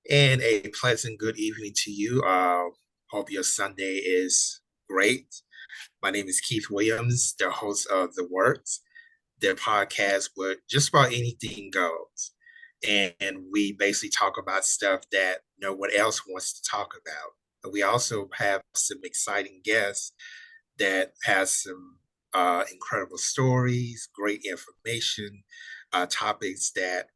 And a pleasant good evening to you. Hope your Sunday is great. My name is Keith Williams, the host of The Works, the podcast where just about anything goes. And we basically talk about stuff that no one else wants to talk about. But we also have some exciting guests that has some incredible stories, great information, topics that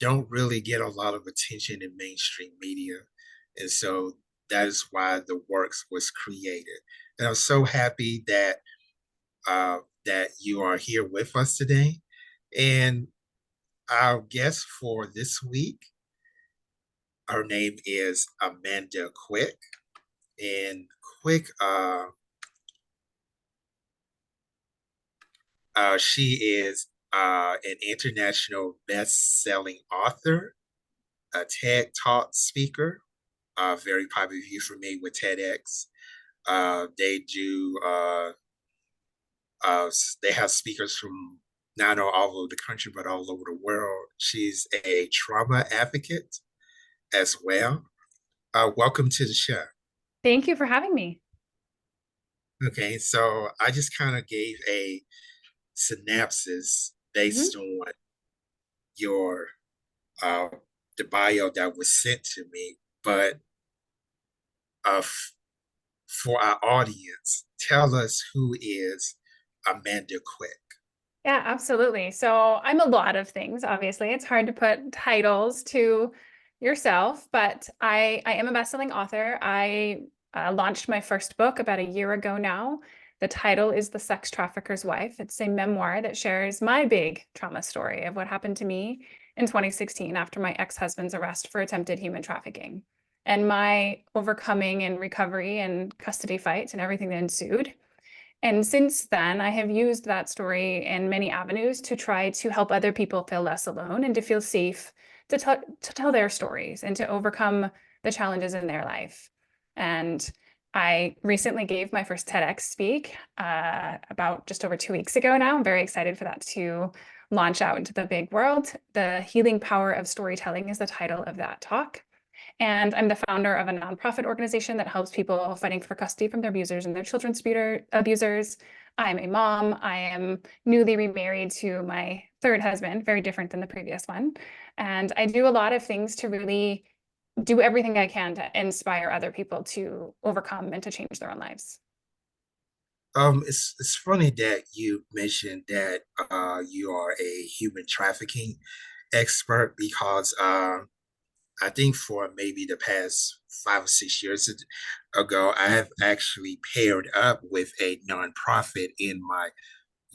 don't really get a lot of attention in mainstream media. And so that is why the works was created. And I'm so happy that you are here with us today. And our guest for this week, her name is Amanda Quick. And Quick, she is an international best-selling author, a TED Talk speaker, very popular if you're familiar with TEDx. They do they have speakers from not all over the country but all over the world. She's a trauma advocate as well. Welcome to the show. Thank you for having me. Okay, so I just kind of gave a synopsis based Mhm. on your uh, the bio that was sent to me, but uh, for our audience, tell us who is Amanda Quick. Yeah, absolutely. So I'm a lot of things, obviously. It's hard to put titles to yourself, but I am a bestselling author. I launched my first book about a year ago now. The title is The Sex Trafficker's Wife. It's a memoir that shares my big trauma story of what happened to me in 2016 after my ex-husband's arrest for attempted human trafficking and my overcoming and recovery and custody fights and everything that ensued. And since then, I have used that story in many avenues to try to help other people feel less alone and to feel safe to tell their stories and to overcome the challenges in their life. And I recently gave my first TEDx speak about just over 2 weeks ago now. I'm very excited for that to launch out into the big world. The Healing Power of Storytelling is the title of that talk. And I'm the founder of a nonprofit organization that helps people fighting for custody from their abusers and their children's abusers. I'm a mom. I am newly remarried to my third husband, very different than the previous one. And I do a lot of things to really do everything I can to inspire other people to overcome and to change their own lives. It's funny that you mentioned that you are a human trafficking expert because I think for maybe the past 5 or 6 years ago, I have actually paired up with a nonprofit in my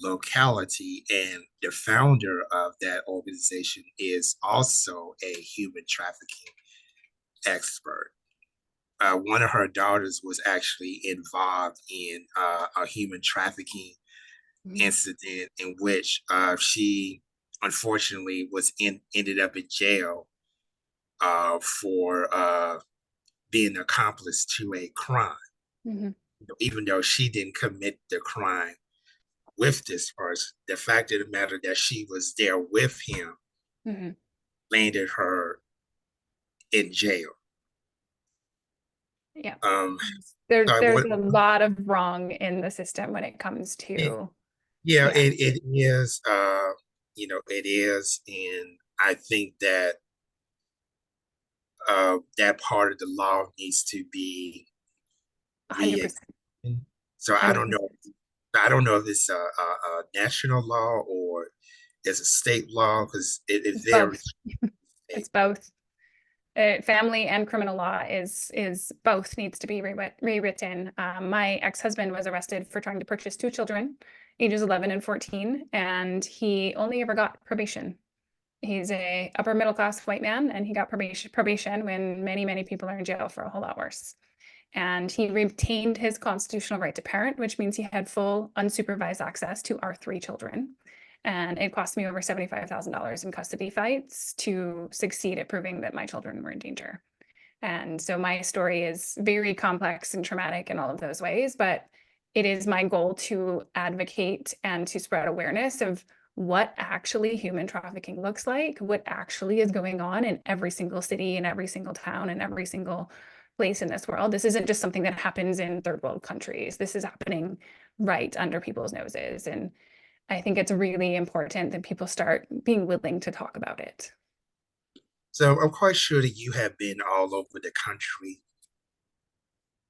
locality, and the founder of that organization is also a human trafficking expert. One of her daughters was actually involved in a human trafficking Mhm. incident in which she unfortunately ended up in jail for being an accomplice to a crime, Mhm. even though she didn't commit the crime with this person. The fact of the matter that she was there with him Mhm. landed her in jail. Yeah. Um, There's what, a lot of wrong in the system when it comes to, yeah, yeah, it is. It is, and I think that that part of the law needs to be re. 100%. So I don't know. 100%. I don't know if it's a national law or it's a state law because it It's both. varies. It's both. Family and criminal law is both needs to be rewritten. My ex-husband was arrested for trying to purchase two children, ages 11 and 14, and he only ever got probation. He's a upper middle class white man, and he got probation when many people are in jail for a whole lot worse. And he retained his constitutional right to parent, which means he had full unsupervised access to our three children. And it cost me over $75,000 in custody fights to succeed at proving that my children were in danger. And so my story is very complex and traumatic in all of those ways, but it is my goal to advocate and to spread awareness of what actually human trafficking looks like, what actually is going on in every single city, in every single town, in every single place in this world. This isn't just something that happens in third world countries. This is happening right under people's noses. And I think it's really important that people start being willing to talk about it. So I'm quite sure that you have been all over the country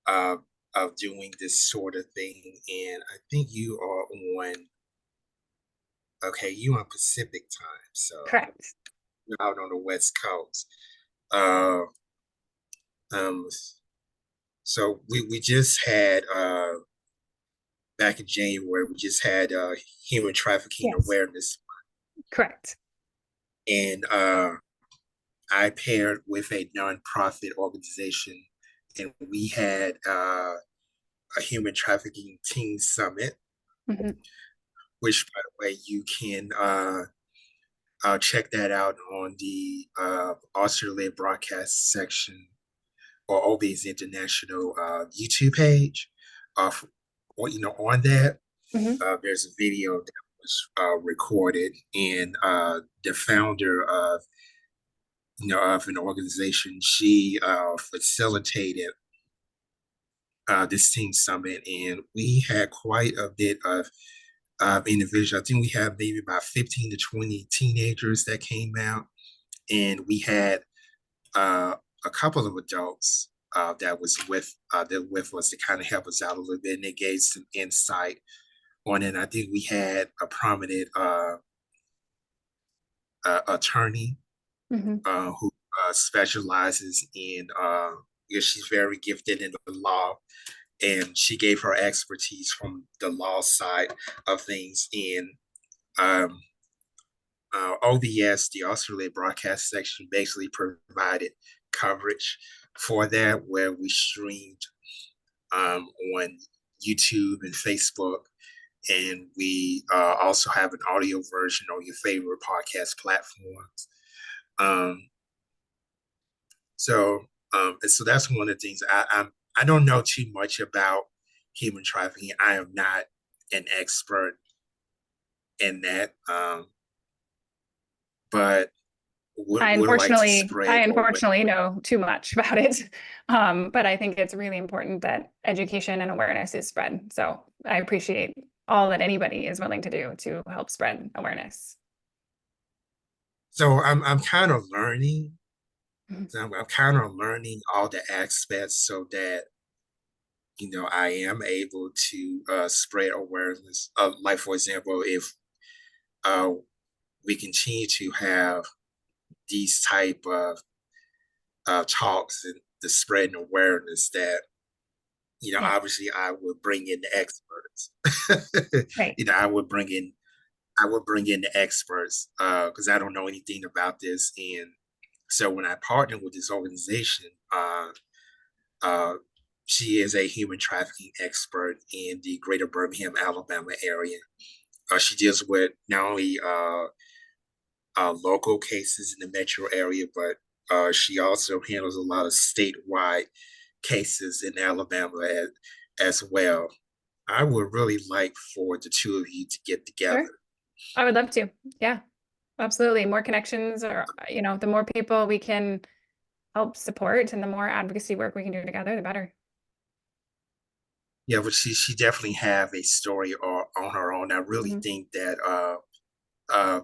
uh, of doing this sort of thing, and I think you are on. Okay, you on Pacific time, so Correct. you're out on the West Coast. Uh, um, so we just had back in January, we just had human trafficking Yes. awareness, Correct. and I paired with a nonprofit organization, and we had a human trafficking teen summit, Mhm. which, by the way, you can check that out on the Australia broadcast section or OB's International YouTube page. Or, on that, Mhm. there's a video that was recorded, and the founder of of an organization, she facilitated this teen summit, and we had quite a bit of individuals. I think we had maybe about 15 to 20 teenagers that came out, and we had uh, a couple of adults that with us to kind of help us out a little bit, and they gave some insight on it. I think we had a prominent attorney Mhm. who specializes in. She's very gifted in the law, and she gave her expertise from the law side of things. And um, OBS, the Australia broadcast section, basically provided coverage for that, where we streamed on YouTube and Facebook, and we also have an audio version on your favorite podcast platforms. Um, so that's one of the things I don't know too much about human trafficking. I am not an expert in that, but would like to I spread unfortunately awareness. know too much about it. But I think it's really important that education and awareness is spread. So I appreciate all that anybody is willing to do to help spread awareness. So I'm kind of learning. Mhm. So I'm kind of learning all the aspects so that I am able to spread awareness. Like, for example, if uh, we continue to have these type of talks and the spreading awareness, that Yeah, obviously I would bring in the experts. right. I would bring in the experts because I don't know anything about this. And so when I partnered with this organization, uh, she is a human trafficking expert in the greater Birmingham, Alabama area. She deals with not only local cases in the metro area, but she also handles a lot of statewide cases in Alabama as well. I would really like for the two of you to get together. Sure. I would love to. Yeah, absolutely. More connections or, the more people we can help support and the more advocacy work we can do together, the better. Yeah, but she definitely have a story on her own. I really Mhm. think that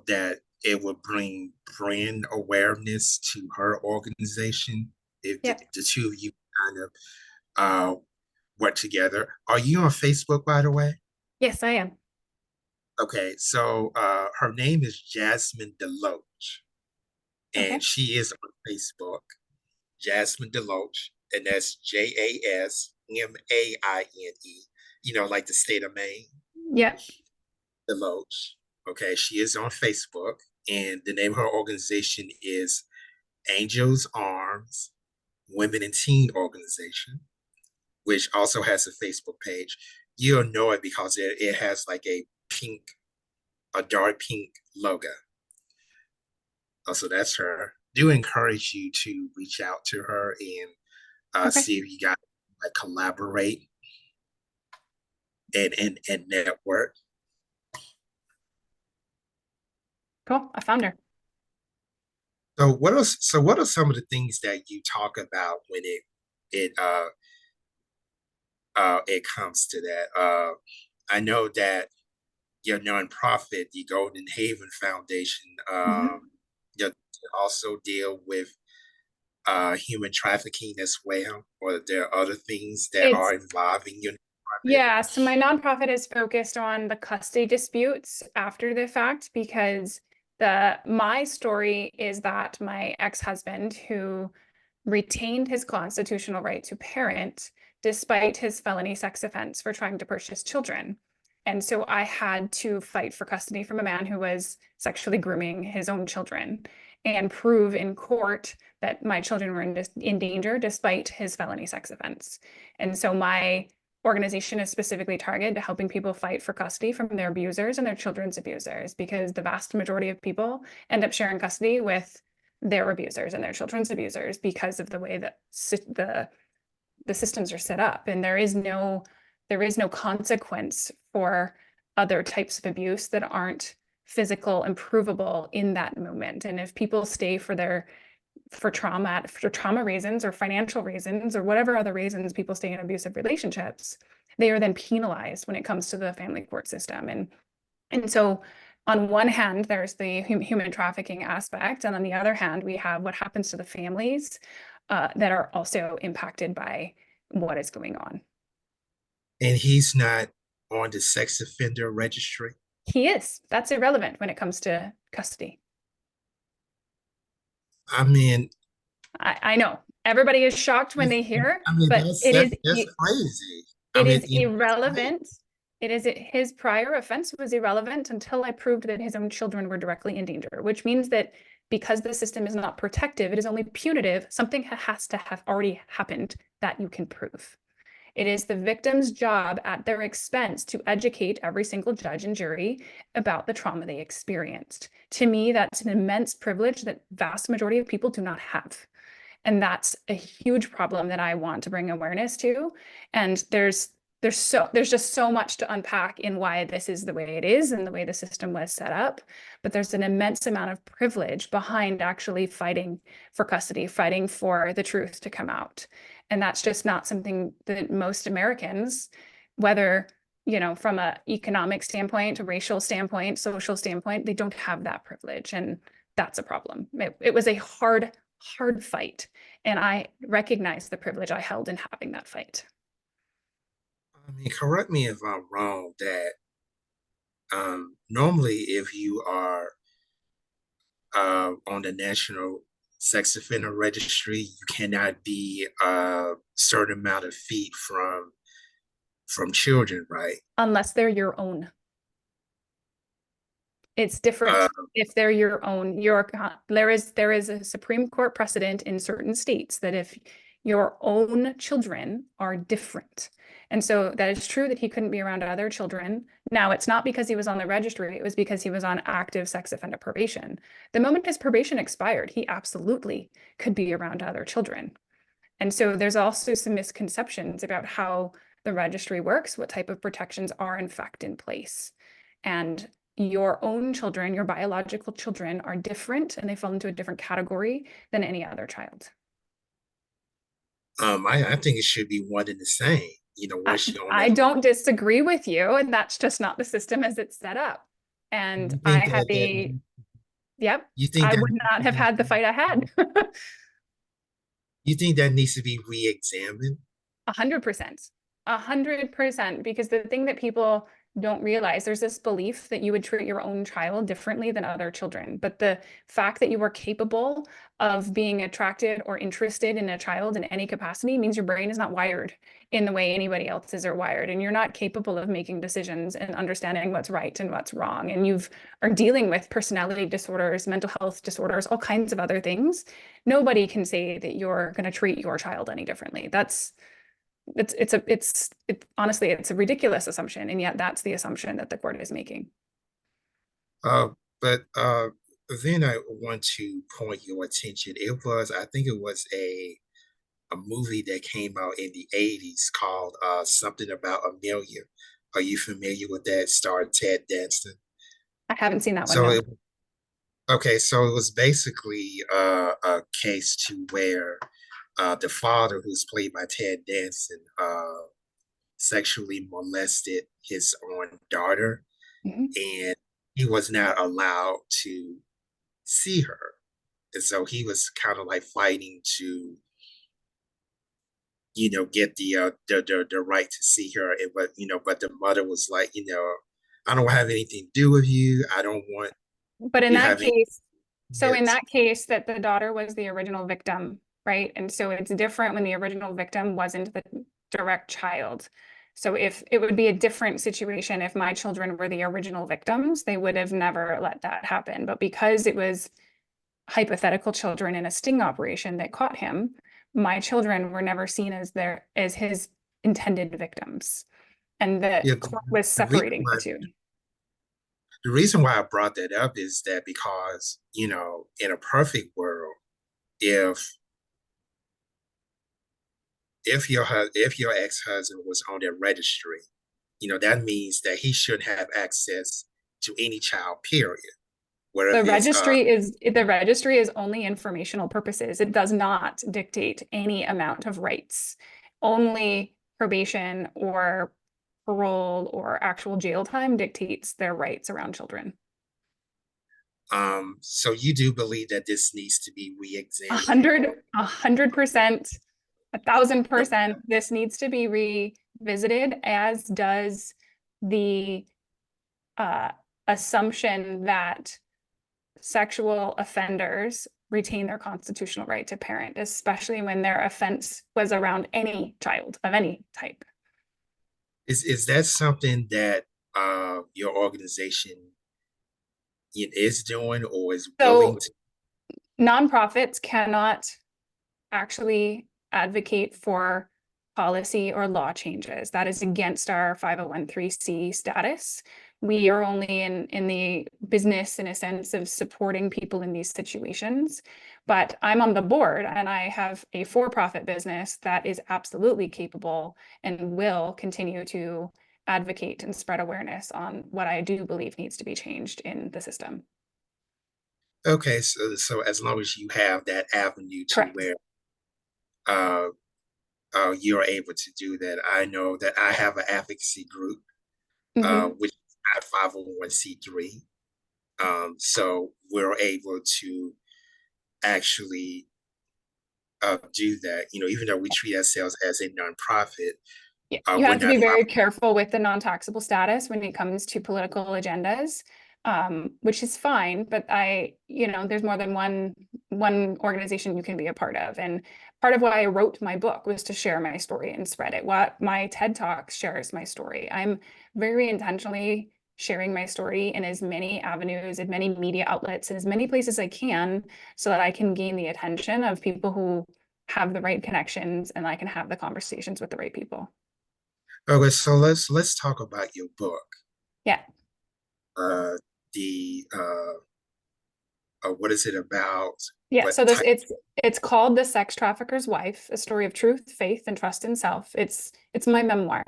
that it would bring brand awareness to her organization if the, Yeah. the two of you kind of uh, work together. Are you on Facebook, by the way? Yes, I am. Okay, so her name is Jasmine Deloach, and Okay. she is on Facebook, Jasmine Deloach, and that's Jasmaine. Like the state of Maine, Yeah. Deloach. Okay, she is on Facebook, and the name of her organization is Angels Arms Women and Teen Organization, which also has a Facebook page. You'll know it because it has like a dark pink logo. So that's her. Do encourage you to reach out to her and Okay. see if you got like collaborate and network. Cool. I found her. So what are some of the things that you talk about when it comes to that? I know that your nonprofit, the Golden Haven Foundation, Mhm. you also deal with human trafficking as well, or there are other things that It's are involving your nonprofit. Yeah, so my nonprofit is focused on the custody disputes after the fact because the my story is that my ex-husband who retained his constitutional right to parent despite his felony sex offense for trying to purchase children. And so I had to fight for custody from a man who was sexually grooming his own children and prove in court that my children were in danger despite his felony sex offense. And so my organization is specifically targeted to helping people fight for custody from their abusers and their children's abusers because the vast majority of people end up sharing custody with their abusers and their children's abusers because of the way that the systems are set up, and there is no consequence for other types of abuse that aren't physical and provable in that moment. And if people stay for trauma reasons or financial reasons or whatever other reasons people stay in abusive relationships, they are then penalized when it comes to the family court system. And so on one hand, there's the human trafficking aspect, and on the other hand, we have what happens to the families that are also impacted by what is going on. And he's not on the sex offender registry. He is. That's irrelevant when it comes to custody. I mean, I know everybody is shocked when they hear, but that's crazy. I it mean, is that's crazy. irrelevant. His prior offense was irrelevant until I proved that his own children were directly in danger, which means that because the system is not protective, it is only punitive. Something has to have already happened that you can prove. It is the victim's job at their expense to educate every single judge and jury about the trauma they experienced. To me, that's an immense privilege that vast majority of people do not have. And that's a huge problem that I want to bring awareness to. And there's just so much to unpack in why this is the way it is and the way the system was set up. But there's an immense amount of privilege behind actually fighting for custody, fighting for the truth to come out. And that's just not something that most Americans, whether from an economic standpoint, a racial standpoint, social standpoint, they don't have that privilege. And that's a problem. It was a hard fight. And I recognize the privilege I held in having that fight. I mean, correct me if I'm wrong, that normally if you are on the National Sex Offender Registry, you cannot be a certain amount of feet from children, right? Unless they're your own. It's Uh, different if they're your own. There is a Supreme Court precedent in certain states that if your own children are different. And so that is true that he couldn't be around other children. Now, it's not because he was on the registry, it was because he was on active sex offender probation. The moment his probation expired, he absolutely could be around other children. And so there's also some misconceptions about how the registry works, what type of protections are in fact in place. And your own children, your biological children, are different and they fall into a different category than any other child. I think it should be one and the same. You know, I, once you're on I that, don't disagree with you, and that's just not the system as it's set up. And you I think had that yep, you think I that would not have had the fight I had. you think that needs to be re-examined. 100%. 100%. Because the thing that people don't realize, there's this belief that you would treat your own child differently than other children. But the fact that you are capable of being attracted or interested in a child in any capacity means your brain is not wired in the way anybody else's are wired. And you're not capable of making decisions and understanding what's right and what's wrong. And you are dealing with personality disorders, mental health disorders, all kinds of other things. Nobody can say that you're going to treat your child any differently. Honestly, it's a ridiculous assumption, and yet that's the assumption that the court is making. Uh, but then I want to point your attention. I think it was a movie that came out in the 80s called something about Amelia. Are you familiar with that? Starred Ted Danson. I haven't seen that one, So no. Okay, so it was basically a case to where the father, who's played by Ted Danson, sexually molested his own daughter, Mhm. and he was not allowed to see her. And so he was kind of like fighting to, get the right to see her. And but but the mother was like, I don't have anything to do with you. I don't want But in you that having case, so in it. that case, that the daughter was the original victim, right? And so it's different when the original victim wasn't the direct child. So if it would be a different situation if my children were the original victims, they would have never let that happen. But because it was hypothetical children in a sting operation that caught him, my children were never seen as his intended victims. And the Yeah, court was the reason separating the why two. the reason why I brought that up is that because, in a perfect world, if if your ex-husband was on their registry, that means that he should have access to any child, period. Whether The it's registry is only informational purposes. It does not dictate any amount of rights. Only probation or parole or actual jail time dictates their rights around children. so you do believe that this needs to be A re-examined and hundred, 100%, 1,000%. This needs to be revisited, as does the uh, assumption that sexual offenders retain their constitutional right to parent, especially when their offense was around any child of any type. is that something that your organization is doing or is willing So to? nonprofits cannot actually advocate for policy or law changes. That is against our 501(c) status. We are only in the business, in a sense, of supporting people in these situations. But I'm on the board and I have a for-profit business that is absolutely capable and will continue to advocate and spread awareness on what I do believe needs to be changed in the system. Okay, so as long as you have that avenue to Correct. where uh, you're able to do that. I know that I have an advocacy group, Mhm. which is not 501(c)(3). So we're able to actually do that. Even though we treat ourselves as a nonprofit, Yeah, you we're have to not be very 5. careful with the non-taxable status when it comes to political agendas, which is fine, but there's more than one organization you can be a part of. And part of why I wrote my book was to share my story and spread it. What my TED Talk shares my story. I'm very intentionally sharing my story in as many avenues, in many media outlets, in as many places I can, so that I can gain the attention of people who have the right connections and I can have the conversations with the right people. Okay, so let's talk about your book. Yeah. Uh, the what is it about? Yeah. What So type? it's called The Sex Trafficker's Wife, a story of truth, faith, and trust in self. It's my memoir.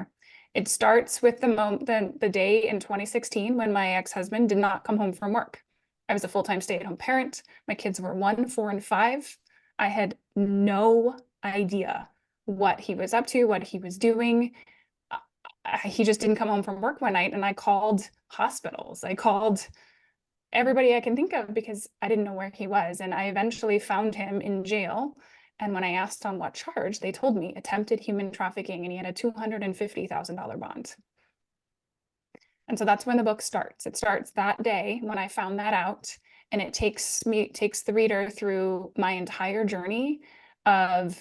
It starts with the day in 2016 when my ex-husband did not come home from work. I was a full-time stay-at-home parent. My kids were 1, 4, and 5. I had no idea what he was up to, what he was doing. He just didn't come home from work one night, and I called hospitals. I called everybody I can think of because I didn't know where he was. And I eventually found him in jail. And when I asked on what charge, they told me attempted human trafficking, and he had a $250,000 bond. And so that's when the book starts. It starts that day when I found that out. And it takes the reader through my entire journey of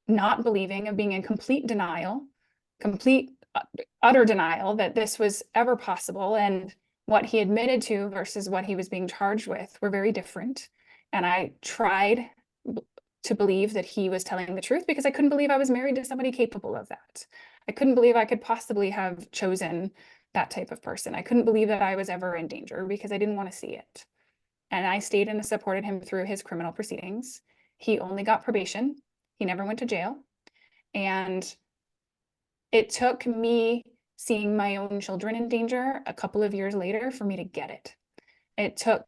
not believing, of being in complete denial, complete utter denial that this was ever possible. And what he admitted to versus what he was being charged with were very different. And I tried to believe that he was telling the truth because I couldn't believe I was married to somebody capable of that. I couldn't believe I could possibly have chosen that type of person. I couldn't believe that I was ever in danger because I didn't want to see it. And I stayed and supported him through his criminal proceedings. He only got probation. He never went to jail. And it took me seeing my own children in danger a couple of years later for me to get it. It took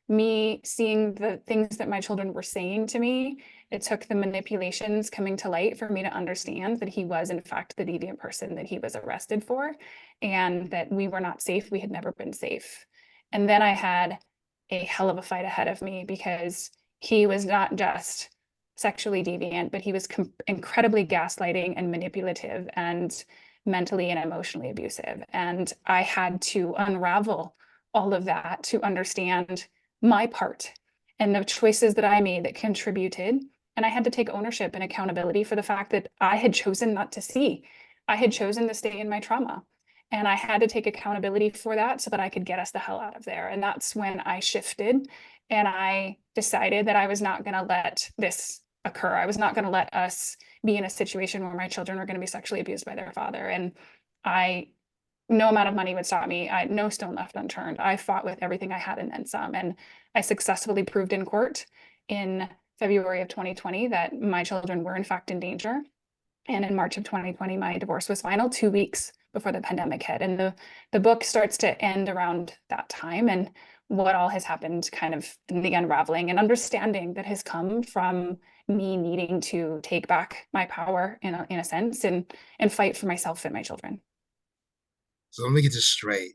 me seeing the things that my children were saying to me. It took the manipulations coming to light for me to understand that he was, in fact, the deviant person that he was arrested for, and that we were not safe. We had never been safe. And then I had a hell of a fight ahead of me because he was not just sexually deviant, but he was incredibly gaslighting and manipulative and mentally and emotionally abusive. And I had to unravel all of that to understand my part and the choices that I made that contributed. And I had to take ownership and accountability for the fact that I had chosen not to see. I had chosen to stay in my trauma. And I had to take accountability for that so that I could get us the hell out of there. And that's when I shifted and I decided that I was not going to let this occur. I was not going to let us be in a situation where my children were going to be sexually abused by their father. And I, no amount of money would stop me. No stone left unturned. I fought with everything I had and then some. And I successfully proved in court in February of 2020 that my children were in fact in danger. And in March of 2020, my divorce was final 2 weeks before the pandemic hit. And the book starts to end around that time and what all has happened kind of in the unraveling and understanding that has come from me needing to take back my power in a sense and fight for myself and my children. So let me get this straight.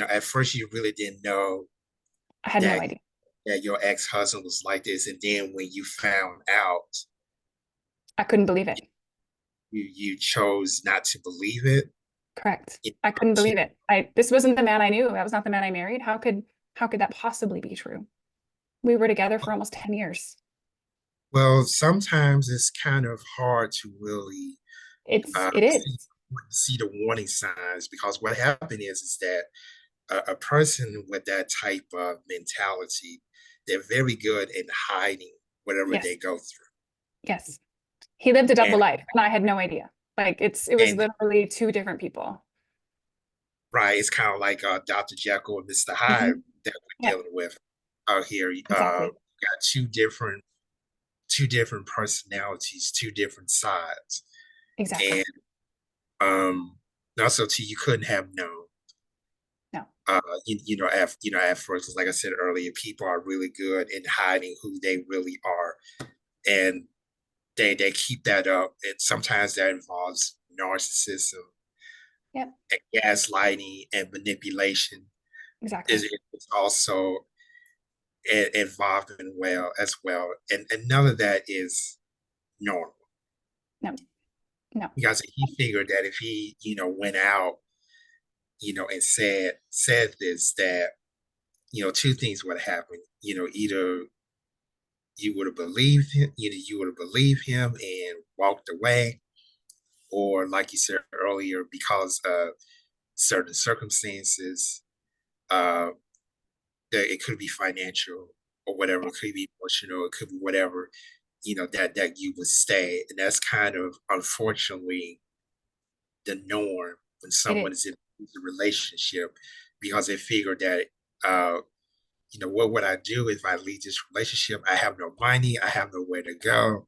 At first you really didn't know I had no that idea. that your ex-husband was like this, and then when you found out, I couldn't believe it. you chose not to believe it. Correct. You I couldn't know, believe it. This wasn't the man I knew. That was not the man I married. How could that possibly be true? We were together for almost 10 years. well, sometimes it's kind of hard to really It see, is. see the warning signs, because what happened is that a person with that type of mentality, they're very good in hiding whatever Yes. they go through. Yes. He lived a double And life and I had no idea. Like it was and literally two different people. right, it's kind of like Dr. Jekyll and Mr. Hyde Mhm. that we're Yeah, dealing with out here. exactly. Got two different personalities, two different sides, Exactly. and um, also too, you couldn't have known. No. At first, 'cause like I said earlier, people are really good in hiding who they really are, and they keep that up. And sometimes that involves narcissism Yep. and gaslighting and manipulation. Exactly. It's also involved in well as well, and none of that is normal. No. No. Because he figured that if he, went out, and said this, that two things would happen. Either you would have believed him, you would have believed him and walked away, or like you said earlier, because of certain circumstances, uh, that it could be financial or whatever, Yeah, it could be emotional, it could be whatever, that you would stay. And that's kind of unfortunately the norm when it someone is. is in a relationship, because they figure that uh what would I do if I leave this relationship? I have no money, I have nowhere to go.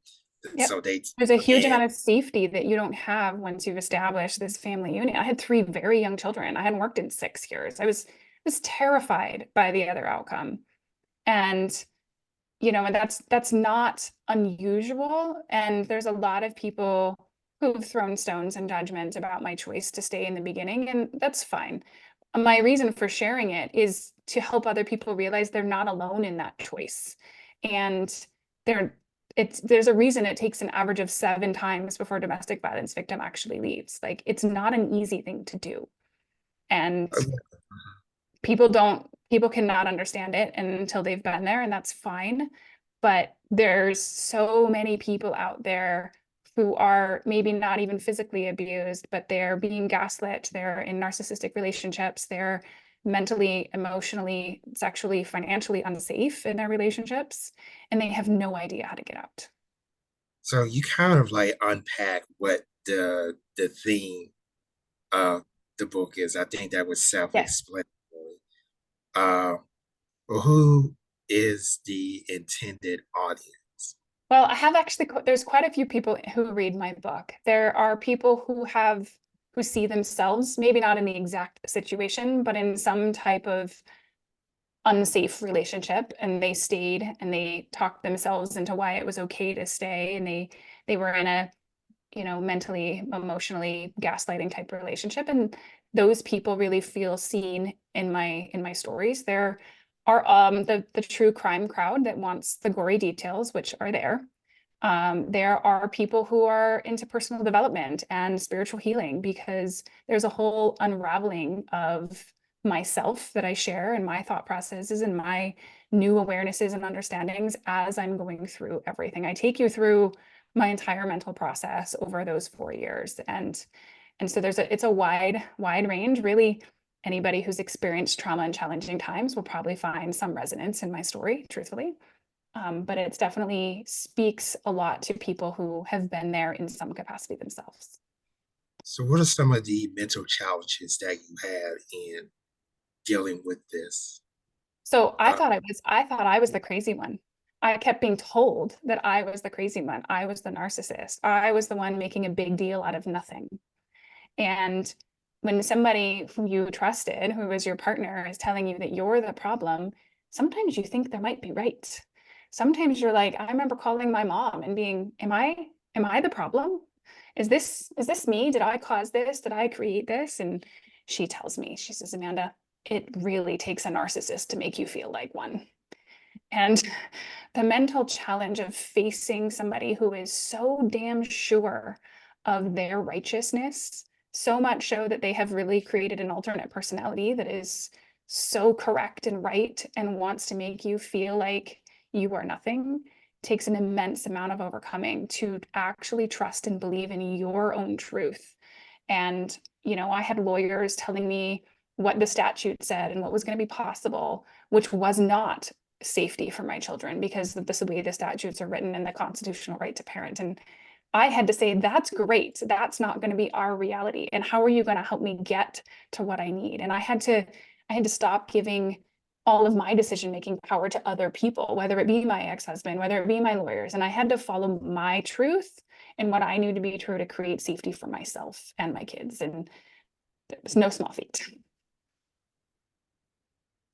Yep. So they There's a huge and amount of safety that you don't have once you've established this family unit. I had three very young children. I hadn't worked in 6 years. I was terrified by the other outcome. And and that's not unusual. And there's a lot of people who've thrown stones and judgment about my choice to stay in the beginning, and that's fine. My reason for sharing it is to help other people realize they're not alone in that choice. And there there's a reason it takes an average of 7 times before a domestic violence victim actually leaves. Like it's not an easy thing to do. And people cannot understand it until they've been there, and that's fine. But there's so many people out there who are maybe not even physically abused, but they're being gaslit, they're in narcissistic relationships, they're mentally, emotionally, sexually, financially unsafe in their relationships, and they have no idea how to get out. so you kind of like unpack what the theme of the book is. I think that was Yes. self-explanatory. Uh, well, who is the intended audience? Well, I have actually, there's quite a few people who read my book. There are people who see themselves, maybe not in the exact situation, but in some type of unsafe relationship, and they stayed and they talked themselves into why it was okay to stay, and they were in a, mentally, emotionally gaslighting type relationship. And those people really feel seen in my stories. There are the true crime crowd that wants the gory details, which are there. There are people who are into personal development and spiritual healing, because there's a whole unraveling of myself that I share, and my thought processes and my new awarenesses and understandings as I'm going through everything. I take you through my entire mental process over those 4 years. And so it's a wide range. Really, anybody who's experienced trauma and challenging times will probably find some resonance in my story, truthfully. But it's definitely speaks a lot to people who have been there in some capacity themselves. So, what are some of the mental challenges that you had in dealing with this? So Uh, I thought I was the crazy one. I kept being told that I was the crazy one. I was the narcissist. I was the one making a big deal out of nothing. And when somebody who you trusted, who was your partner, is telling you that you're the problem, sometimes you think they might be right. Sometimes you're like, I remember calling my mom and being, am I the problem? Is this me? Did I cause this? Did I create this? And she tells me, she says, Amanda, it really takes a narcissist to make you feel like one. And the mental challenge of facing somebody who is so damn sure of their righteousness, so much so that they have really created an alternate personality that is so correct and right and wants to make you feel like you are nothing, takes an immense amount of overcoming to actually trust and believe in your own truth. And, I had lawyers telling me what the statute said and what was going to be possible, which was not safety for my children, because of the way the statutes are written and the constitutional right to parent. And I had to say, that's great. That's not going to be our reality. And how are you going to help me get to what I need? And I had to stop giving all of my decision-making power to other people, whether it be my ex-husband, whether it be my lawyers. And I had to follow my truth and what I knew to be true to create safety for myself and my kids. And it was no small feat.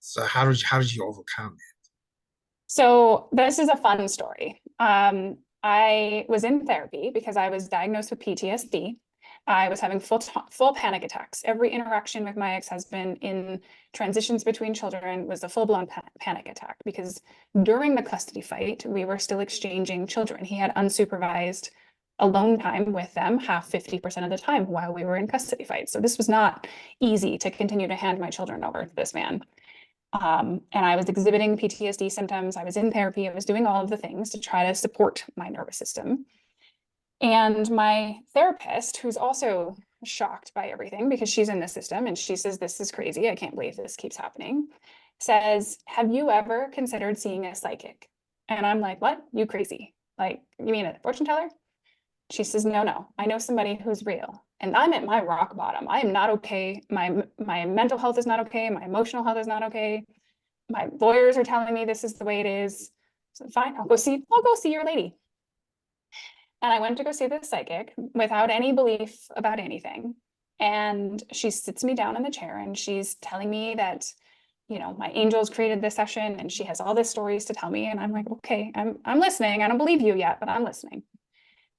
so, how did you overcome it? So this is a fun story. I was in therapy because I was diagnosed with PTSD. I was having full panic attacks. Every interaction with my ex-husband in transitions between children was a full-blown panic attack, because during the custody fight, we were still exchanging children. He had unsupervised alone time with them 50% of the time while we were in custody fights. So this was not easy to continue to hand my children over to this man. And I was exhibiting PTSD symptoms. I was in therapy. I was doing all of the things to try to support my nervous system. And my therapist, who's also shocked by everything because she's in the system and she says, this is crazy. I can't believe this keeps happening. Says, have you ever considered seeing a psychic? And I'm like, what? You crazy? Like, you mean a fortune teller? She says, no, I know somebody who's real. And I'm at my rock bottom. I am not okay. My mental health is not okay. My emotional health is not okay. My lawyers are telling me this is the way it is. So fine, I'll go see your lady. And I went to go see the psychic without any belief about anything. And she sits me down in the chair and she's telling me that, my angels created this session and she has all these stories to tell me. And I'm like, okay, I'm listening. I don't believe you yet, but I'm listening.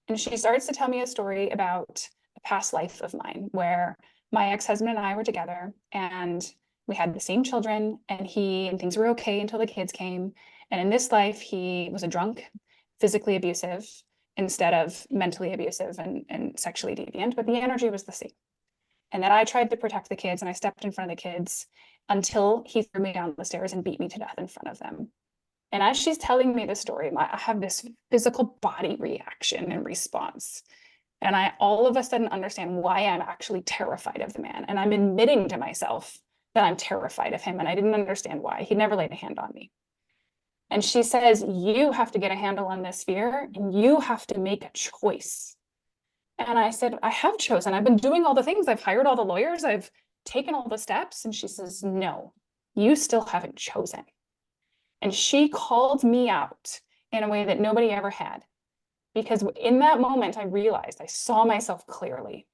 And she starts to tell me a story about a past life of mine where my ex-husband and I were together and we had the same children, and things were okay until the kids came. And in this life, he was a drunk, physically abusive instead of mentally abusive and sexually deviant, but the energy was the same. And that I tried to protect the kids and I stepped in front of the kids until he threw me down the stairs and beat me to death in front of them. And as she's telling me the story, I have this physical body reaction and response. And I all of a sudden understand why I'm actually terrified of the man. And I'm admitting to myself that I'm terrified of him. And I didn't understand why. He never laid a hand on me. And she says, you have to get a handle on this fear and you have to make a choice. And I said, I have chosen. I've been doing all the things. I've hired all the lawyers. I've taken all the steps. And she says, no, you still haven't chosen. And she called me out in a way that nobody ever had. Because in that moment, I realized I saw myself clearly.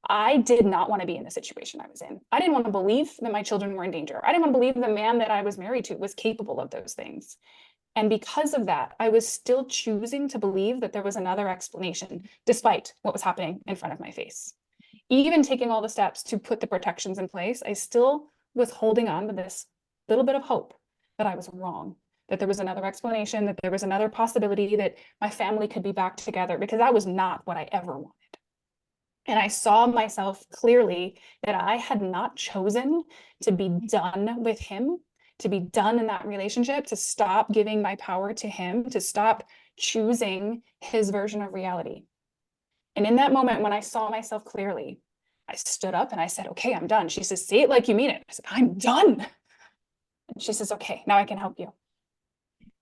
I did not want to be in the situation I was in. I didn't want to believe that my children were in danger. I didn't want to believe the man that I was married to was capable of those things. And because of that, I was still choosing to believe that there was another explanation, despite what was happening in front of my face. Even taking all the steps to put the protections in place, I still was holding on to this little bit of hope that I was wrong, that there was another explanation, that there was another possibility that my family could be back together, because that was not what I ever wanted. And I saw myself clearly that I had not chosen to be done with him, to be done in that relationship, to stop giving my power to him, to stop choosing his version of reality. And in that moment, when I saw myself clearly, I stood up and I said, okay, I'm done. She says, say it like you mean it. I said, I'm done. And she says, okay, now I can help you.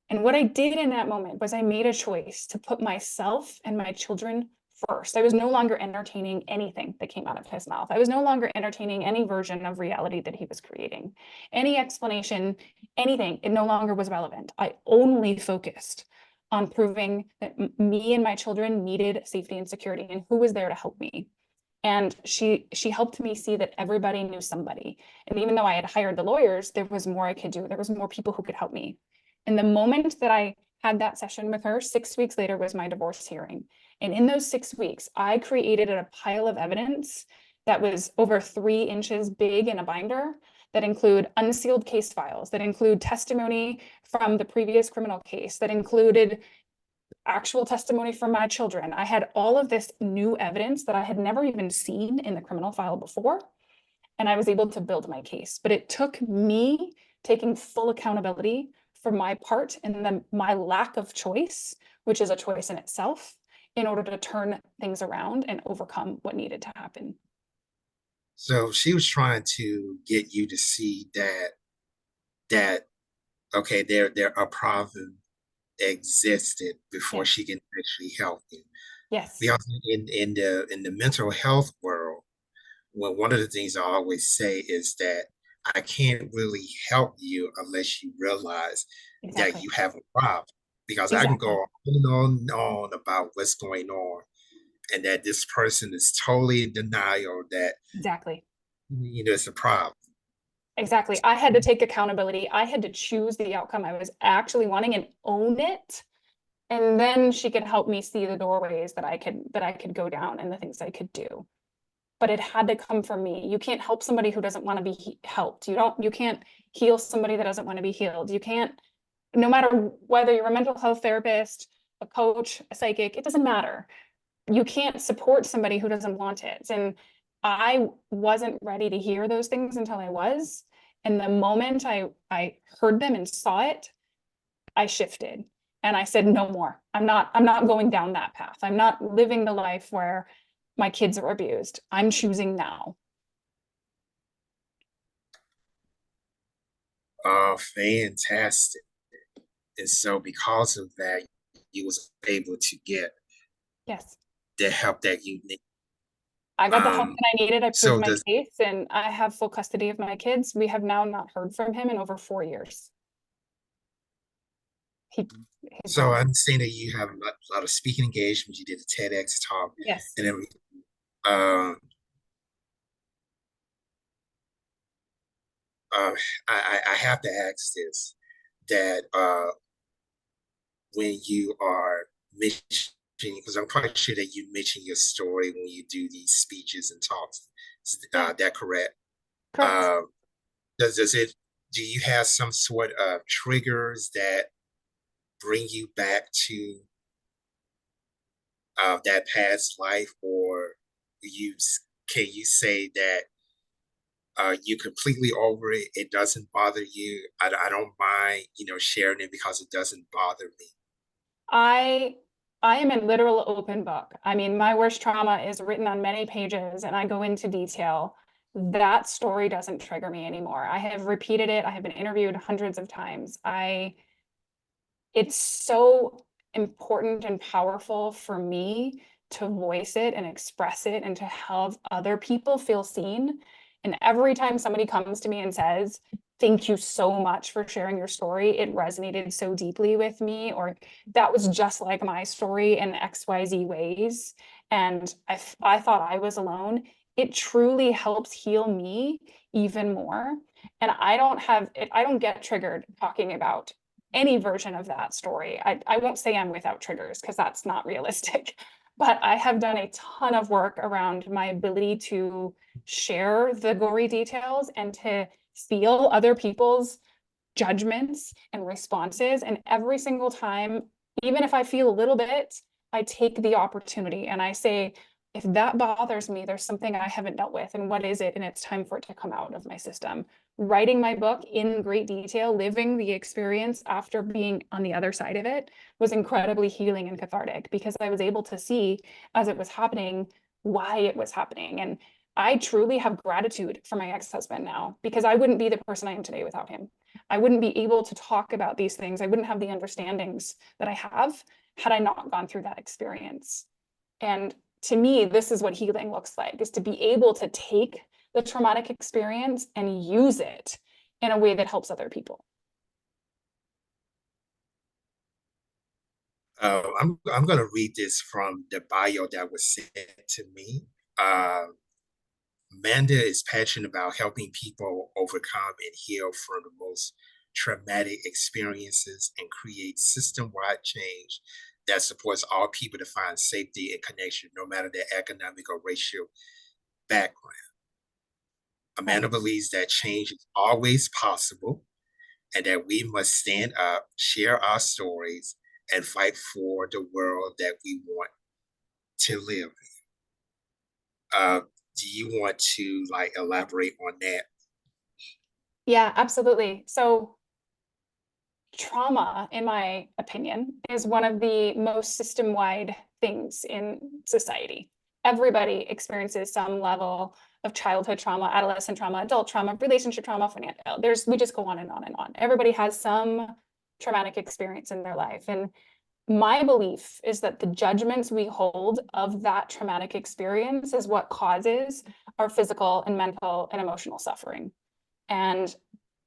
And what I did in that moment was I made a choice to put myself and my children first. I was no longer entertaining anything that came out of his mouth. I was no longer entertaining any version of reality that he was creating. Any explanation, anything, it no longer was relevant. I only focused on proving that me and my children needed safety and security, and who was there to help me. And she helped me see that everybody knew somebody. And even though I had hired the lawyers, there was more I could do. There was more people who could help me. And the moment that I had that session with her, 6 weeks later was my divorce hearing. And in those 6 weeks, I created a pile of evidence that was over 3 inches big in a binder, that include unsealed case files, that include testimony from the previous criminal case, that included actual testimony from my children. I had all of this new evidence that I had never even seen in the criminal file before, and I was able to build my case. But it took me taking full accountability for my part and my lack of choice, which is a choice in itself, in order to turn things around and overcome what needed to happen. So she was trying to get you to see that okay, there a problem existed before Yes. she can actually help you. Yes. Because in the mental health world, well, one of the things I always say is that I can't really help you unless you realize that Exactly. you have a problem. Because I can go Exactly. on and on and on about what's going on, and that this person is totally in denial that Exactly. it's a problem. Exactly. I had to take accountability. I had to choose the outcome I was actually wanting and own it. And then she could help me see the doorways that I could go down and the things I could do. But it had to come from me. You can't help somebody who doesn't want to be helped. You can't heal somebody that doesn't want to be healed. You can't, no matter whether you're a mental health therapist, a coach, a psychic, it doesn't matter. You can't support somebody who doesn't want it. And I wasn't ready to hear those things until I was. And the moment I heard them and saw it, I shifted and I said, no more. I'm not going down that path. I'm not living the life where my kids are abused. I'm choosing now. Fantastic. And so because of that, you was able to get Yes. the help that you need. I got the help Um, that I needed. I proved so my does case and I have full custody of my kids. We have now not heard from him in over 4 years. He, he's so gone. I'm saying that you have a lot of speaking engagements, you did a TEDx talk Yes. and everything. Um, uh, I have to ask this, that when you are mentioning, because I'm quite sure that you mention your story when you do these speeches and talks. Is Yeah, that correct? correct. Um, does it, do you have some sort of triggers that bring you back to that past life, or you can you say that you completely over it? It doesn't bother you. I don't mind, sharing it because it doesn't bother me. I I am a literal open book. I mean, my worst trauma is written on many pages and I go into detail. That story doesn't trigger me anymore. I have repeated it. I have been interviewed hundreds of times. It's so important and powerful for me to voice it and express it and to have other people feel seen. And every time somebody comes to me and says, thank you so much for sharing your story, it resonated so deeply with me, or that was just like my story in XYZ ways. And I thought I was alone. it truly helps heal me even more. And I don't get triggered talking about any version of that story. I won't say I'm without triggers because that's not realistic, but I have done a ton of work around my ability to share the gory details and to feel other people's judgments and responses. And every single time, even if I feel a little bit, I take the opportunity and I say, if that bothers me, there's something I haven't dealt with. And what is it? And it's time for it to come out of my system. Writing my book in great detail, living the experience after being on the other side of it was incredibly healing and cathartic because I was able to see as it was happening why it was happening. And I truly have gratitude for my ex-husband now because I wouldn't be the person I am today without him. I wouldn't be able to talk about these things. I wouldn't have the understandings that I have had I not gone through that experience. And to me, this is what healing looks like, is to be able to take the traumatic experience and use it in a way that helps other people. I'm going to read this from the bio that was sent to me. Uh, Amanda is passionate about helping people overcome and heal from the most traumatic experiences and create system-wide change that supports all people to find safety and connection, no matter their economic or racial background. Amanda believes that change is always possible and that we must stand up, share our stories, and fight for the world that we want to live in. Do you want to like elaborate on that? Yeah, absolutely. So trauma, in my opinion, is one of the most system-wide things in society. Everybody experiences some level of childhood trauma, adolescent trauma, adult trauma, relationship trauma, financial. We just go on and on and on. Everybody has some traumatic experience in their life. And my belief is that the judgments we hold of that traumatic experience is what causes our physical and mental and emotional suffering. And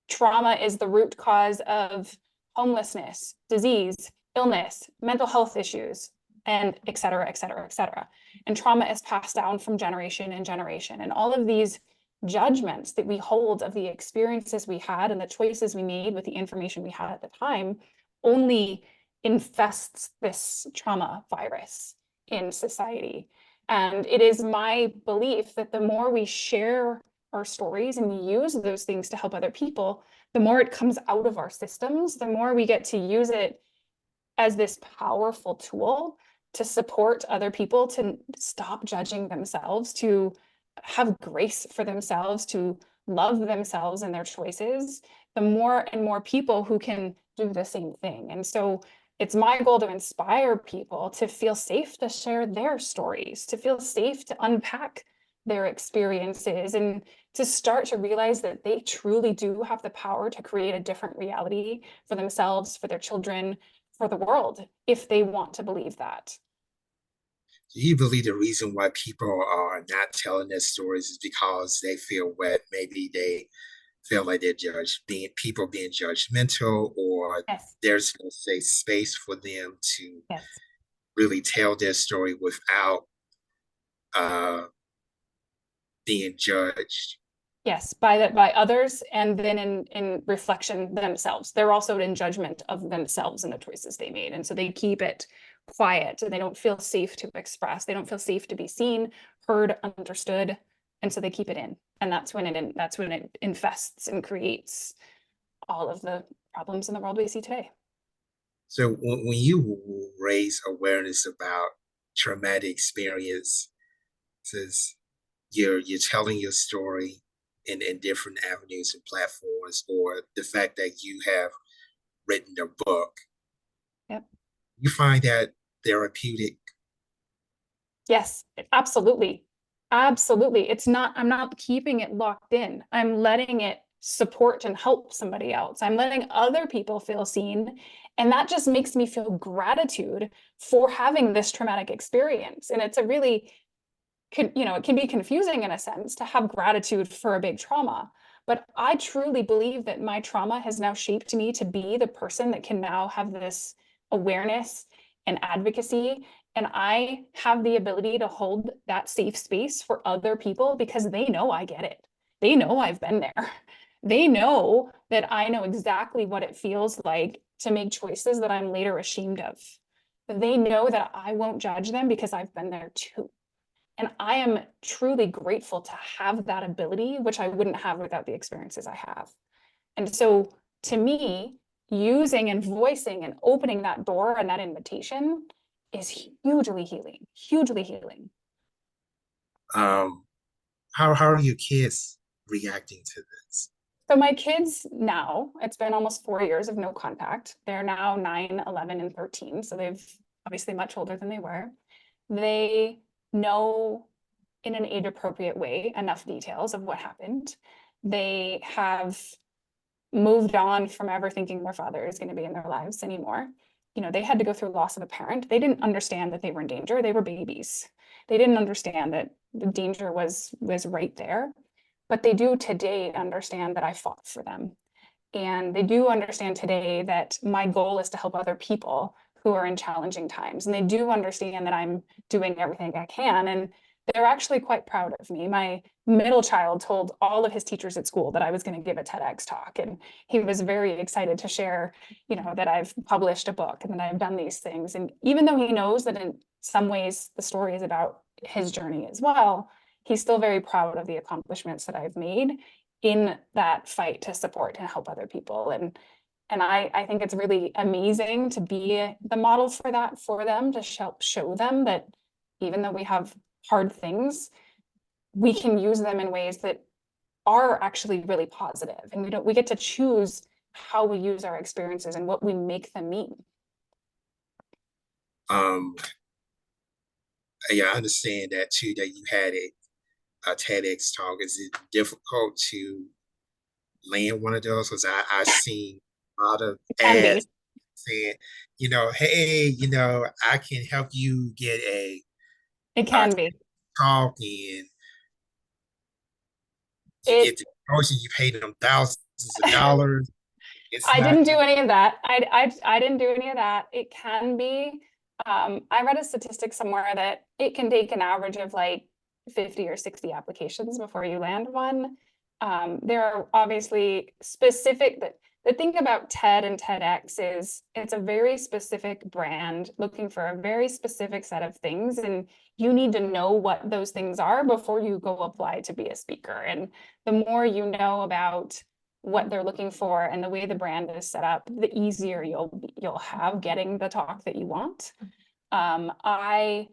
trauma is the root cause of homelessness, disease, illness, mental health issues, and et cetera, et cetera, et cetera. And trauma is passed down from generation and generation. And all of these judgments that we hold of the experiences we had and the choices we made with the information we had at the time only infests this trauma virus in society. And it is my belief that the more we share our stories and use those things to help other people, the more it comes out of our systems, the more we get to use it as this powerful tool to support other people to stop judging themselves, to have grace for themselves, to love themselves and their choices, the more and more people who can do the same thing. And so it's my goal to inspire people to feel safe to share their stories, to feel safe to unpack their experiences, and to start to realize that they truly do have the power to create a different reality for themselves, for their children, for the world, if they want to believe that. Do you believe the reason why people are not telling their stories is because they feel what maybe they feel like they're judged, being people being judgmental, or Yes, there's no safe space for them to yes. really tell their story without uh, being judged? Yes, by others, and then in reflection themselves. They're also in judgment of themselves and the choices they made. And so they keep it quiet and they don't feel safe to express. They don't feel safe to be seen, heard, understood. And so they keep it in. And that's when it infests and creates all of the problems in the world we see today. So when you raise awareness about traumatic experiences, you're telling your story in different avenues and platforms, or the fact that you have written a book, Yep. you find that therapeutic? Yes, absolutely. Absolutely. I'm not keeping it locked in. I'm letting it support and help somebody else. I'm letting other people feel seen. And that just makes me feel gratitude for having this traumatic experience. And it's a really, it can be confusing in a sense to have gratitude for a big trauma. But I truly believe that my trauma has now shaped me to be the person that can now have this awareness and advocacy. And I have the ability to hold that safe space for other people because they know I get it. They know I've been there. They know that I know exactly what it feels like to make choices that I'm later ashamed of. They know that I won't judge them because I've been there too. And I am truly grateful to have that ability, which I wouldn't have without the experiences I have. And so to me, using and voicing and opening that door and that invitation is hugely healing, hugely healing. How are your kids reacting to this? So my kids now, it's been almost 4 years of no contact. They're now 9, 11, and 13. So they've obviously much older than they were. They know in an age appropriate way enough details of what happened. They have moved on from ever thinking their father is going to be in their lives anymore. You know, they had to go through loss of a parent. They didn't understand that they were in danger. They were babies. They didn't understand that the danger was right there. But they do today understand that I fought for them. And they do understand today that my goal is to help other people who are in challenging times. And they do understand that I'm doing everything I can. And they're actually quite proud of me. My middle child told all of his teachers at school that I was going to give a TEDx talk. And he was very excited to share, you know, that I've published a book and that I've done these things. And even though he knows that in some ways the story is about his journey as well, he's still very proud of the accomplishments that I've made in that fight to support and help other people. And I think it's really amazing to be the model for that for them, to show them that even though we have hard things, we can use them in ways that are actually really positive. And we get to choose how we use our experiences and what we make them mean. Um, yeah, I understand that too, that you had a TEDx talk. Is it difficult to land one of those? Because I've seen a lot of It can be. ads saying, hey, I can help you get It a can be. talk, and you It get the promotion, you pay them thousands of dollars. It's I not didn't do easy. any of that. I didn't do any of that. It can be. I read a statistic somewhere that it can take an average of like 50 or 60 applications before you land one. There are obviously specific that the thing about TED and TEDx is it's a very specific brand looking for a very specific set of things, and you need to know what those things are before you go apply to be a speaker. And the more you know about what they're looking for and the way the brand is set up, the easier you'll have getting the talk that you want. Um, I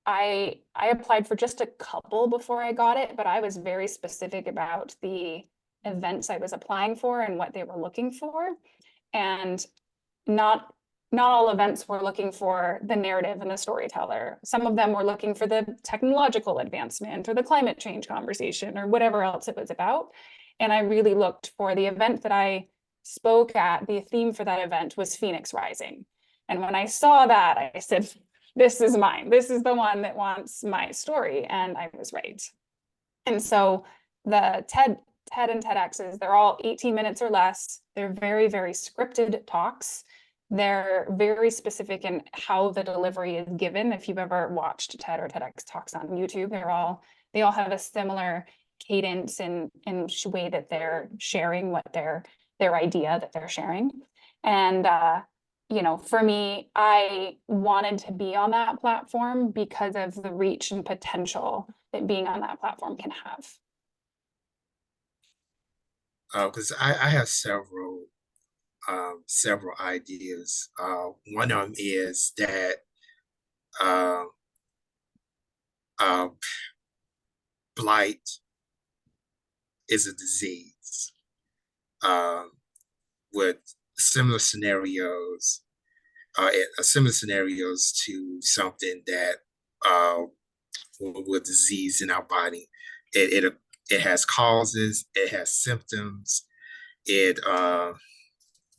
I applied for just a couple before I got it, but I was very specific about the events I was applying for and what they were looking for. And not not all events were looking for the narrative and the storyteller. Some of them were looking for the technological advancement or the climate change conversation or whatever else it was about. And I really looked for the event that I spoke at. The theme for that event was Phoenix Rising. And when I saw that, I said, this is mine. This is the one that wants my story. And I was right. And so the TED and TEDx's, they're all 18 minutes or less. They're very, very scripted talks. They're very specific in how the delivery is given. If you've ever watched TED or TEDx talks on YouTube, they all have a similar cadence and way that they're sharing what their idea that they're sharing. And for me, I wanted to be on that platform because of the reach and potential that being on that platform can have. Because I have several ideas. One of them is that uh, uh, blight is a disease um, with similar scenarios, similar scenarios to something that uh, with disease in our body. It has causes, it has symptoms. It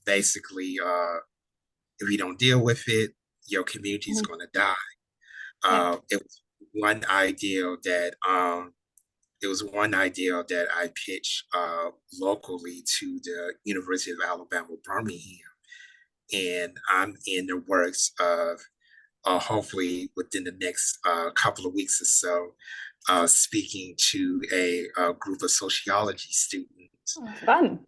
basically, if you don't deal with it, your community is Mhm. going to die. Yeah. It was one idea that I pitched locally to the University of Alabama, Birmingham, and I'm in the works of hopefully within the next couple of weeks or so, speaking to a group of sociology students, Oh, fun.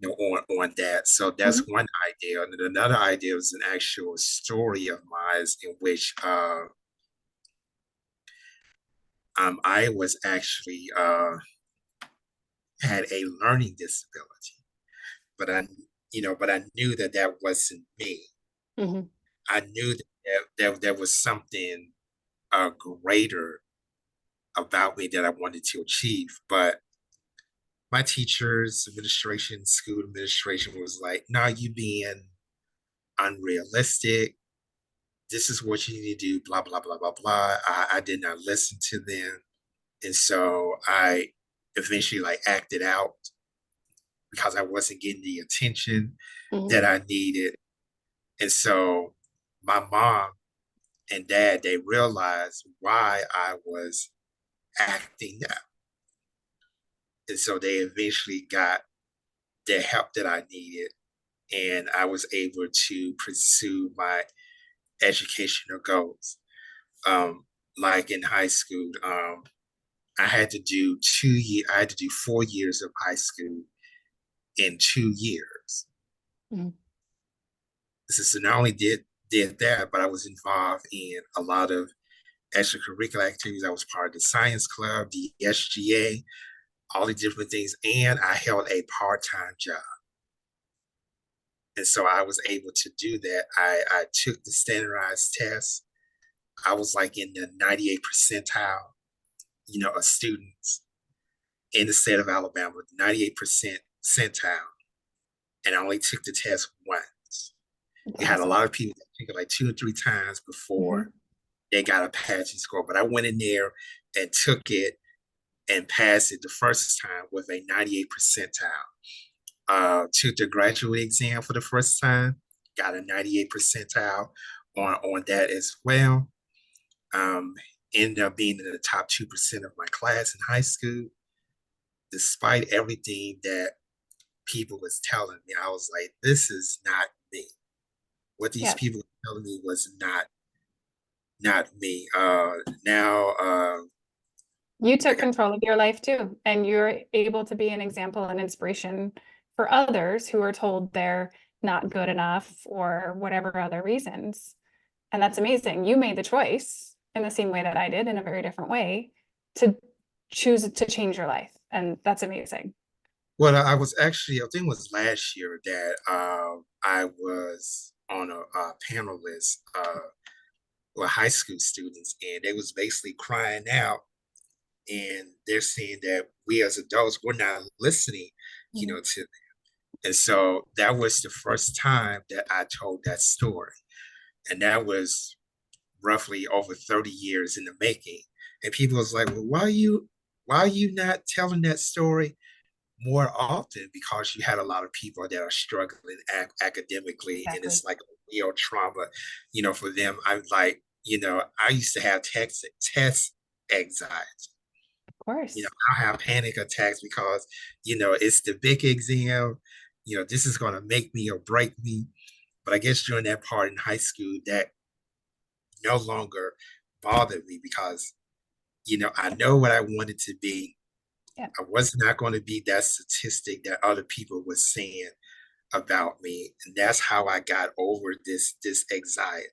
on that. So that's Mhm. one idea. And another idea is an actual story of mine in which I was actually had a learning disability, but I knew that that wasn't me. Mhm. I knew that there was something greater about me that I wanted to achieve, but my teachers, administration, school administration was like, "No, you being unrealistic. This is what you need to do." Blah blah blah blah blah. I did not listen to them, and so I eventually like acted out because I wasn't getting the attention Mhm. that I needed. And so my mom and dad, they realized why I was acting out. And so they eventually got the help that I needed. And I was able to pursue my educational goals. Um, like in high school, I had to do 4 years of high school in 2 years. Mhm. So not only did that, but I was involved in a lot of extracurricular activities. I was part of the science club, the SGA, all the different things, and I held a part-time job. And so I was able to do that. I took the standardized test. I was like in the 98th percentile, of students in the state of Alabama, 98th percentile. And I only took the test once. That's You had a awesome. lot of people that took it like 2 or 3 times before Mhm. they got a passing score. But I went in there and took it and passed it the first time with a 98th percentile. Took the graduate exam for the first time, got a 98th percentile on that as well. Um, Ended up being in the top 2% of my class in high school. Despite everything that people was telling me, I was like, this is not me. What these Yeah. people were telling me was not me. Now You I took got control of your life too, and you're able to be an example and inspiration for others who are told they're not good enough or whatever other reasons. And that's amazing. You made the choice in the same way that I did, in a very different way, to choose to change your life. And that's amazing. well, I was actually, I think it was last year that I was on a panel list with high school students, and they was basically crying out, and they're saying that we as adults, we're not listening, Mhm. to them. And so that was the first time that I told that story. And that was roughly over 30 years in the making. And people was like, well, why are you not telling that story more often? Because you had a lot of people that are struggling academically, and Exactly. it's like a real trauma, for them. I'm like, I used to have test anxiety. Of course. I have panic attacks because, it's the big exam. This is going to make me or break me. But I guess during that part in high school, that no longer bothered me because, I know what I wanted to be. Yeah. I was not going to be that statistic that other people were saying about me. And that's how I got over this anxiety.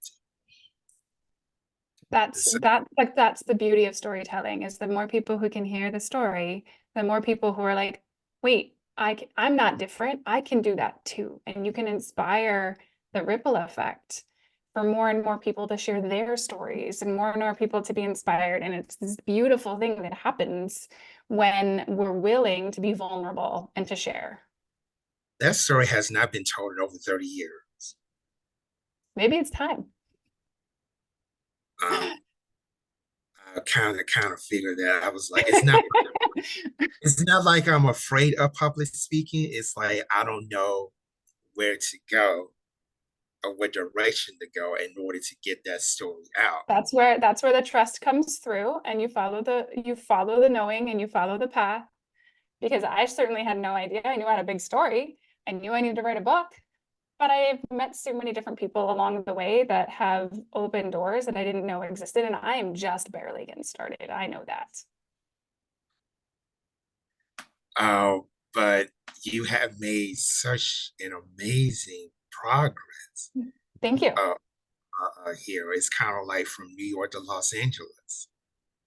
So That's the beauty of storytelling is the more people who can hear the story, the more people who are like, wait, I'm not different. I can do that too. And you can inspire the ripple effect for more and more people to share their stories and more people to be inspired. And it's this beautiful thing that happens when we're willing to be vulnerable and to share. that story has not been told in over 30 years. Maybe it's time. Um, I kind of figured that. I was like, it's not like I'm afraid of public speaking. It's like I don't know where to go or what direction to go in order to get that story out. That's where the trust comes through and you follow the knowing and you follow the path because I certainly had no idea. I knew I had a big story. I knew I needed to write a book. but I've met so many different people along the way that have opened doors that I didn't know existed, and I am just barely getting started. I know that. Uh, but you have made such an amazing progress Thank you. uh, here. It's kind of like from New York to Los Angeles,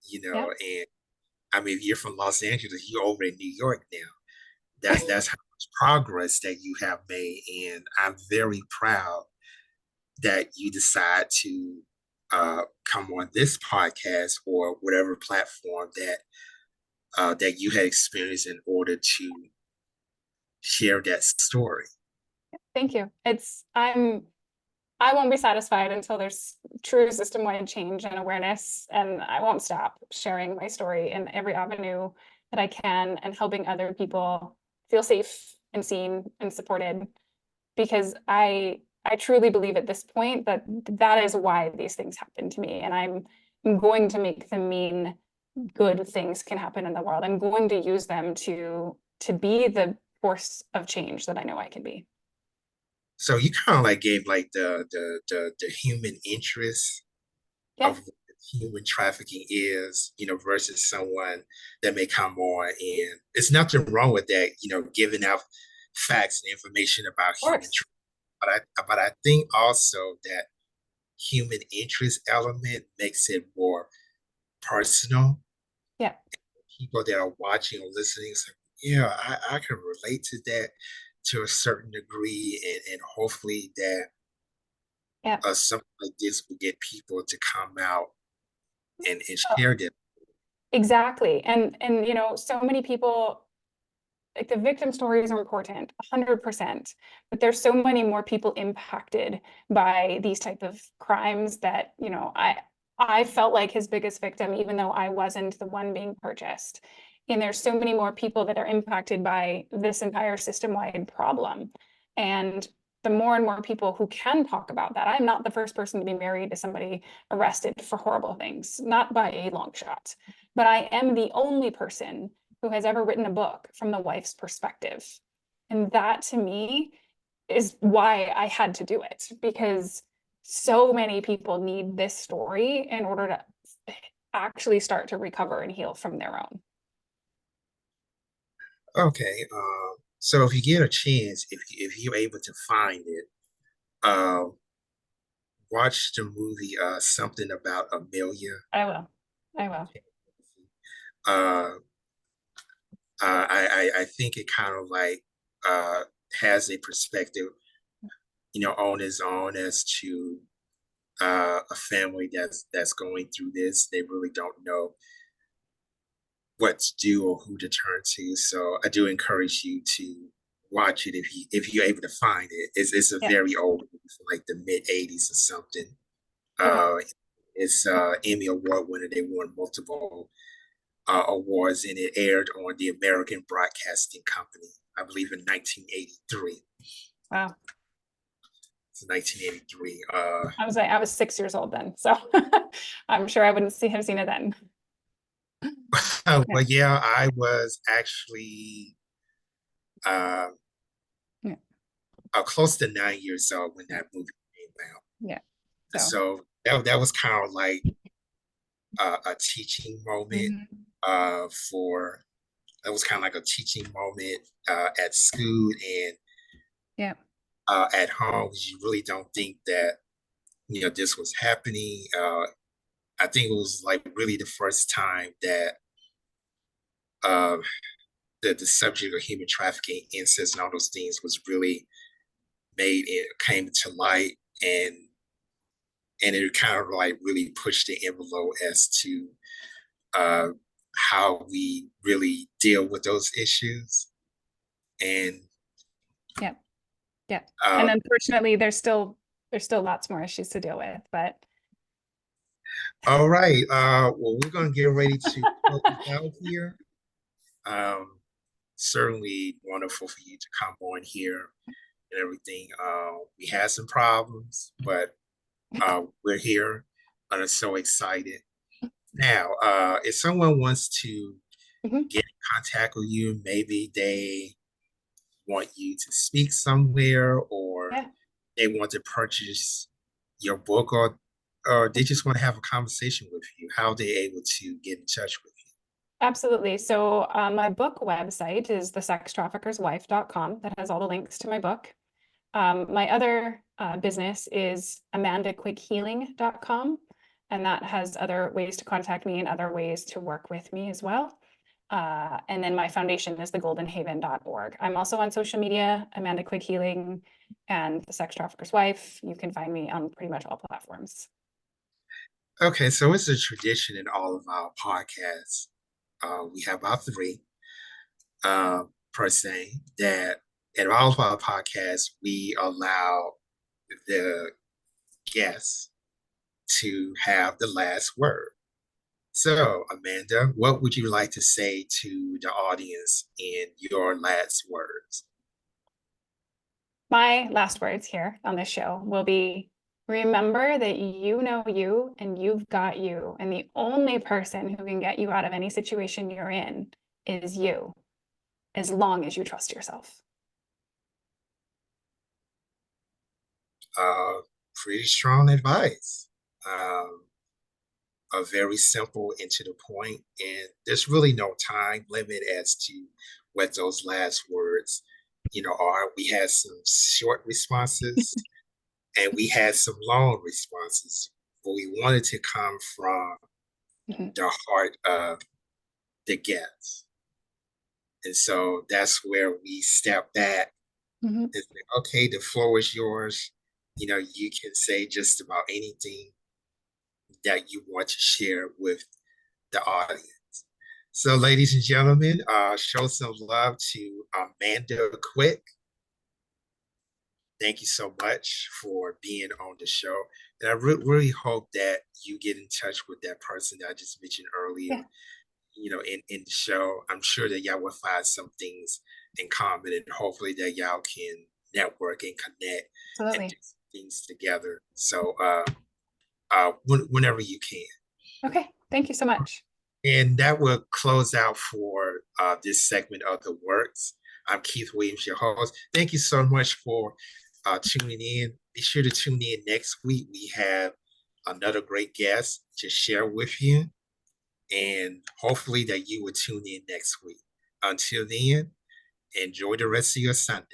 Yeah. and I mean, if you're from Los Angeles, you're over in New York now. That's how much progress that you have made, and I'm very proud that you decide to come on this podcast or whatever platform that you had experienced in order to share that story. Thank you. I won't be satisfied until there's true system-wide change and awareness, and I won't stop sharing my story in every avenue that I can and helping other people feel safe and seen and supported because I truly believe at this point that that is why these things happen to me, and I'm going to make them mean good things can happen in the world. I'm going to use them to be the force of change that I know I can be. So you kind of like gave like the human interest Yeah, of what human trafficking is, versus someone that may come on, and it's nothing wrong with that, giving out facts and information about of human course. but I think also that human interest element makes it more personal. Yeah, People that are watching or listening say, yeah, I can relate to that to a certain degree, and hopefully that yeah. something like this will get people to come out and share them. Exactly. And so many people like the victim stories are important, 100%, but there's so many more people impacted by these type of crimes that, I felt like his biggest victim, even though I wasn't the one being purchased. And there's so many more people that are impacted by this entire system-wide problem. And the more and more people who can talk about that, I'm not the first person to be married to somebody arrested for horrible things, not by a long shot, but I am the only person who has ever written a book from the wife's perspective. And that to me is why I had to do it because so many people need this story in order to actually start to recover and heal from their own. Okay, so if you get a chance, if you're able to find it, uh, watch the movie Something About Amelia. I will. I will. Uh, I think it kind of like uh, has a perspective, on its own as to a family that's going through this. They really don't know what to do or who to turn to. So I do encourage you to watch it if you're able to find it. It's a Yeah. very old movie from like the mid '80s or something. Okay. Uh, it's Emmy Award winner. They won multiple awards, and it aired on the American Broadcasting Company, I believe, in 1983. Wow. It's 1983. I was 6 years old then, so I'm sure I wouldn't have seen it then. Yeah. Well, yeah, I was actually uh, Yeah. close to 9 years old when that movie came out. Yeah. So. So that was kind of like a teaching moment Mhm. for it was kind of like a teaching moment at school and Yeah. at home. You really don't think that this was happening. I think it was like really the first time that uh, the subject of human trafficking, incest, and all those things was really made and came to light, and it kind of like really pushed the envelope as to uh, how we really deal with those issues. And Yeah. Yeah. uh, And unfortunately, there's still lots more issues to deal with, but all right, well, we're gonna get ready to close out here. Um, Certainly wonderful for you to come on here and everything. We had some problems, but we're here and I'm so excited. Now, if someone wants to Mhm. get in contact with you, maybe they want you to speak somewhere, or Yeah. they want to purchase your book, or they just want to have a conversation with you, how they able to get in touch with Absolutely. So my book website is thesextraffickerswife.com. That has all the links to my book. My other business is amandaquickhealing.com, and that has other ways to contact me and other ways to work with me as well. And then my foundation is thegoldenhaven.org. I'm also on social media, Amanda Quick Healing and the Sex Trafficker's Wife. You can find me on pretty much all platforms. you? Okay, so it's a tradition in all of our podcasts. We have about three per se that in all of our podcasts, we allow the guests to have the last word. So, Amanda, what would you like to say to the audience in your last words? My last words here on this show will be remember that you know you and you've got you. And the only person who can get you out of any situation you're in is you, as long as you trust yourself. Uh, Pretty strong advice. Are very simple and to the point, and there's really no time limit as to what those last words, are. We had some short responses and we had some long responses, but we wanted to come from Mhm. the heart of the guest. And so that's where we step back Mhm. and say, okay, the floor is yours. You can say just about anything that you want to share with the audience. So, ladies and gentlemen, show some love to Amanda Quick. Thank you so much for being on the show. And I really hope that you get in touch with that person that I just mentioned earlier, Yeah, in the show. I'm sure that y'all will find some things in common, and hopefully that y'all can network and connect and do absolutely. some things together. So, whenever you can. Okay. Thank you so much. And that will close out for this segment of The Works. I'm Keith Williams, your host. Thank you so much for tuning in. Be sure to tune in next week. We have another great guest to share with you, and hopefully that you will tune in next week. Until then, enjoy the rest of your Sunday.